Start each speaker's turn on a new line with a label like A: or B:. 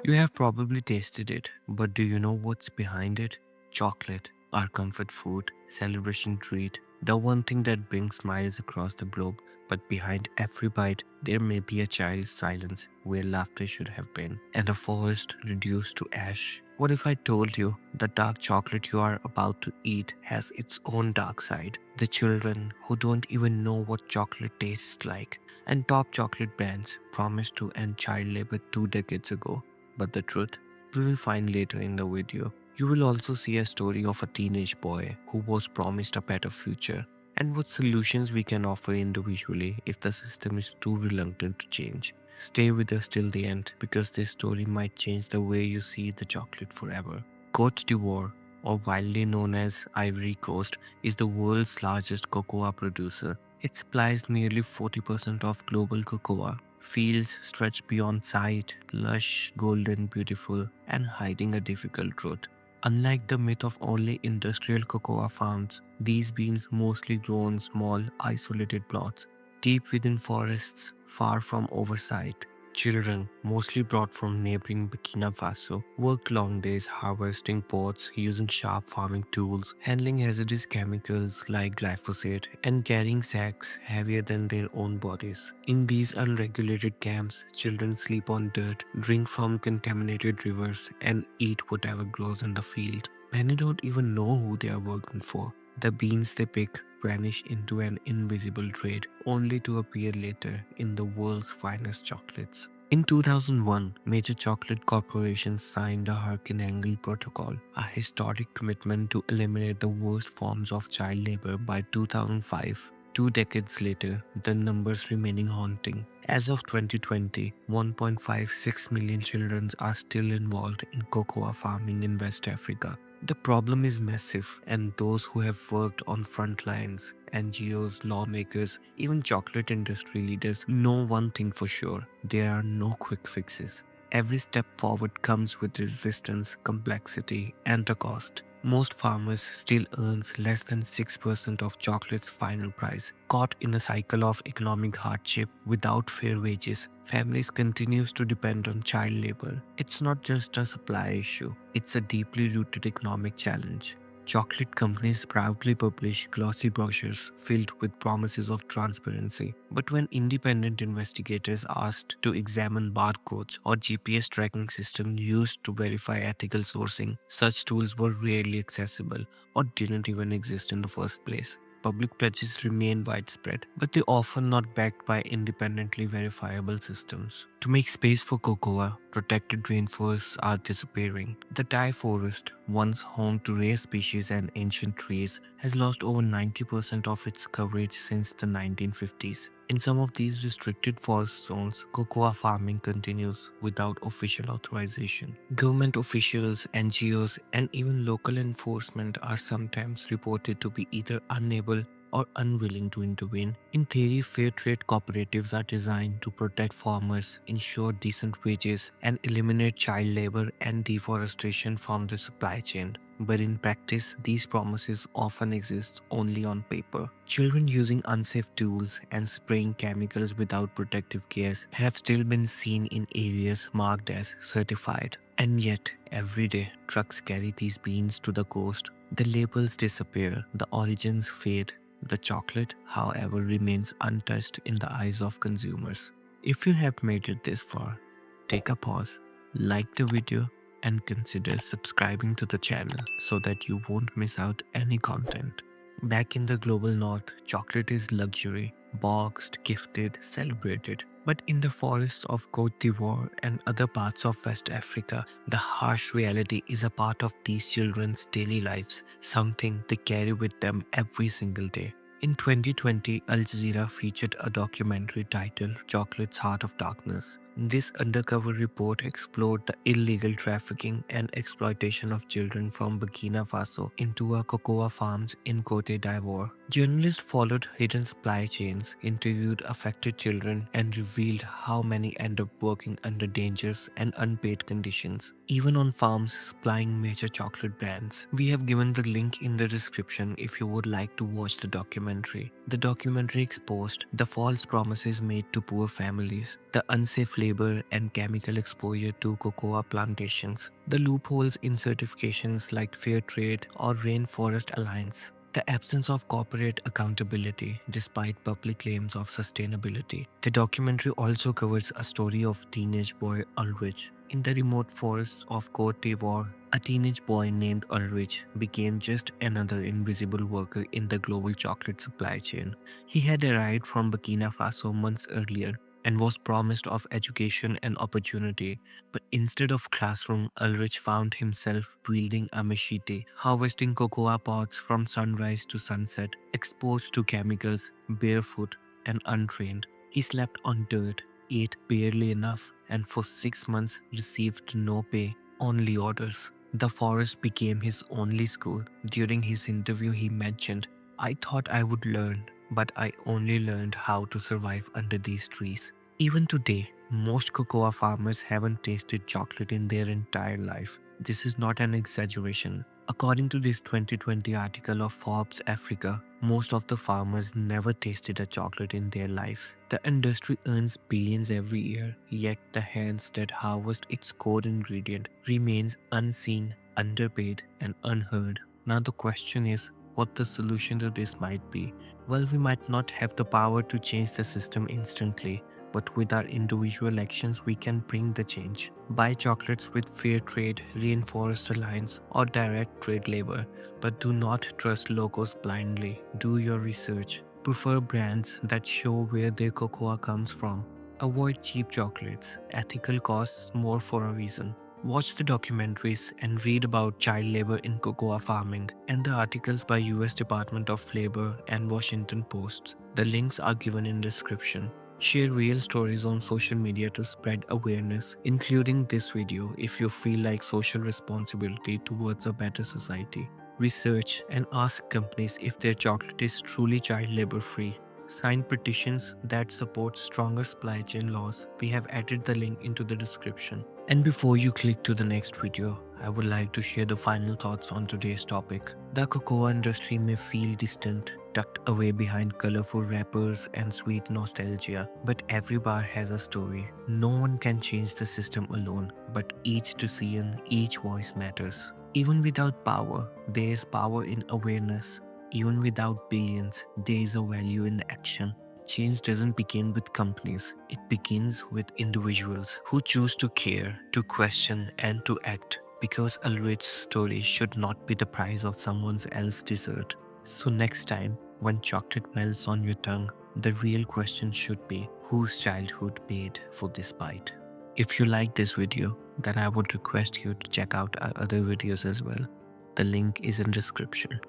A: You have probably tasted it, but do you know what's behind it? Chocolate, our comfort food, celebration treat, the one thing that brings smiles across the globe. But behind every bite, there may be a child's silence where laughter should have been, and a forest reduced to ash. What if I told you the dark chocolate you are about to eat has its own dark side? The children who don't even know what chocolate tastes like, and top chocolate brands promised to end child labor 2 decades ago. But the truth, we will find later in the video. You will also see a story of a teenage boy who was promised a better future and what solutions we can offer individually if the system is too reluctant to change. Stay with us till the end because this story might change the way you see the chocolate forever. Côte d'Ivoire, or widely known as Ivory Coast, is the world's largest cocoa producer. It supplies nearly 40% of global cocoa. Fields stretch beyond sight, lush, golden, beautiful, and hiding a difficult truth. Unlike the myth of only industrial cocoa farms, these beans mostly grow on small, isolated plots, deep within forests, far from oversight. Children, mostly brought from neighboring Burkina Faso, worked long days harvesting pods using sharp farming tools, handling hazardous chemicals like glyphosate, and carrying sacks heavier than their own bodies. In these unregulated camps, children sleep on dirt, drink from contaminated rivers, and eat whatever grows in the field. Many don't even know who they are working for. The beans they pick vanish into an invisible trade, only to appear later in the world's finest chocolates. In 2001, major chocolate corporations signed a Hurricane Angle Protocol, a historic commitment to eliminate the worst forms of child labor by 2005. 2 decades later, the numbers remaining haunting. As of 2020, 1.56 million children are still involved in cocoa farming in West Africa. The problem is massive, and those who have worked on front lines, NGOs, lawmakers, even chocolate industry leaders know one thing for sure: there are no quick fixes. Every step forward comes with resistance, complexity, and a cost. Most farmers still earns less than 6% of chocolate's final price. Caught in a cycle of economic hardship without fair wages, families continues to depend on child labor. It's not just a supply issue, it's a deeply rooted economic challenge. Chocolate companies proudly publish glossy brochures filled with promises of transparency. But when independent investigators asked to examine barcodes or GPS tracking systems used to verify ethical sourcing, such tools were rarely accessible or didn't even exist in the first place. Public pledges remain widespread, but they often not backed by independently verifiable systems. To make space for cocoa, protected rainforests are disappearing. The Thai forest, once home to rare species and ancient trees, has lost over 90% of its coverage since the 1950s. In some of these restricted forest zones, cocoa farming continues without official authorization. Government officials, NGOs, and even local enforcement are sometimes reported to be either unable or unwilling to intervene. In theory, fair trade cooperatives are designed to protect farmers, ensure decent wages, and eliminate child labor and deforestation from the supply chain. But in practice, these promises often exist only on paper. Children using unsafe tools and spraying chemicals without protective gears have still been seen in areas marked as certified. And yet, every day, trucks carry these beans to the coast. The labels disappear, the origins fade. The chocolate, however, remains untouched in the eyes of consumers. If you have made it this far, take a pause, like the video, and consider subscribing to the channel so that you won't miss out any content. Back in the global north, chocolate is luxury, boxed, gifted, celebrated. But in the forests of Côte d'Ivoire and other parts of West Africa, the harsh reality is a part of these children's daily lives, something they carry with them every single day. In 2020, Al Jazeera featured a documentary titled Chocolate's Heart of Darkness. This undercover report explored the illegal trafficking and exploitation of children from Burkina Faso into a cocoa farms in Côte d'Ivoire. Journalists followed hidden supply chains, interviewed affected children, and revealed how many end up working under dangerous and unpaid conditions, even on farms supplying major chocolate brands. We have given the link in the description if you would like to watch the documentary. The documentary exposed the false promises made to poor families, the unsafe labor and chemical exposure to cocoa plantations, the loopholes in certifications like Fair Trade or Rainforest Alliance, the absence of corporate accountability despite public claims of sustainability. The documentary also covers a story of teenage boy Ulrich. In the remote forests of Côte d'Ivoire, a teenage boy named Ulrich became just another invisible worker in the global chocolate supply chain. He had arrived from Burkina Faso months earlier and was promised of education and opportunity, but instead of classroom, Ulrich found himself wielding a machete, harvesting cocoa pods from sunrise to sunset, exposed to chemicals, barefoot and untrained. He slept on dirt, ate barely enough, and for 6 months received no pay, only orders. The forest became his only school. During his interview, he mentioned, "I thought I would learn, but I only learned how to survive under these trees." Even today, most cocoa farmers haven't tasted chocolate in their entire life. This is not an exaggeration. According to this 2020 article of Forbes Africa, most of the farmers never tasted a chocolate in their lives. The industry earns billions every year, yet the hands that harvest its core ingredient remains unseen, underpaid, and unheard. Now the question is, what the solution to this might be. Well, we might not have the power to change the system instantly, but with our individual actions, we can bring the change. Buy chocolates with fair trade, rainforest alliance, or direct trade labor, but do not trust logos blindly. Do your research. Prefer brands that show where their cocoa comes from. Avoid cheap chocolates. Ethical costs more for a reason. Watch the documentaries and read about child labor in cocoa farming and the articles by US Department of Labor and Washington Post. The links are given in description. Share real stories on social media to spread awareness, including this video if you feel like social responsibility towards a better society. Research and ask companies if their chocolate is truly child labor free. Sign petitions that support stronger supply chain laws. We have added the link into the description. And before you click to the next video, I would like to share the final thoughts on today's topic. The cocoa industry may feel distant, tucked away behind colorful wrappers and sweet nostalgia, but every bar has a story. No one can change the system alone, but each decision, each voice matters. Even without power, there is power in awareness. Even without billions, there is a value in action. Change doesn't begin with companies, it begins with individuals who choose to care, to question, and to act. Because Ulrich's story should not be the price of someone else's dessert. So, next time, when chocolate melts on your tongue, the real question should be, whose childhood paid for this bite? If you like this video, then I would request you to check out our other videos as well. The link is in description.